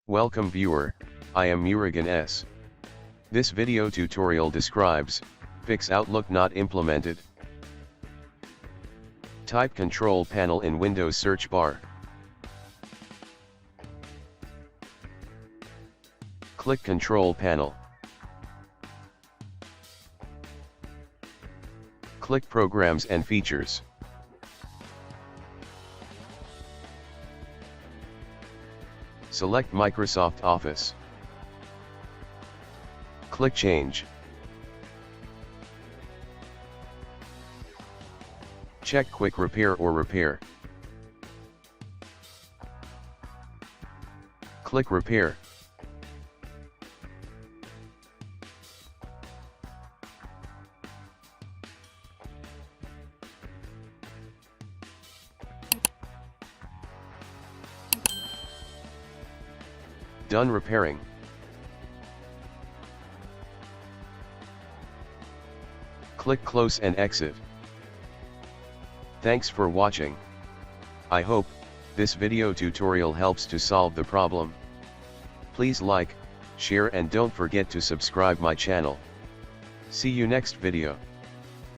Welcome viewer, I am Murugan S. This video tutorial describes, fix Outlook not implemented. Type Control Panel in Windows search bar. Click Control Panel. Click Programs and Features. Select Microsoft Office. Click Change. Check Quick Repair or Repair. Click Repair. Done repairing. Click Close and exit. Thanks for watching. I hope this video tutorial helps to solve the problem. Please like, share and don't forget to subscribe my channel. See you next video.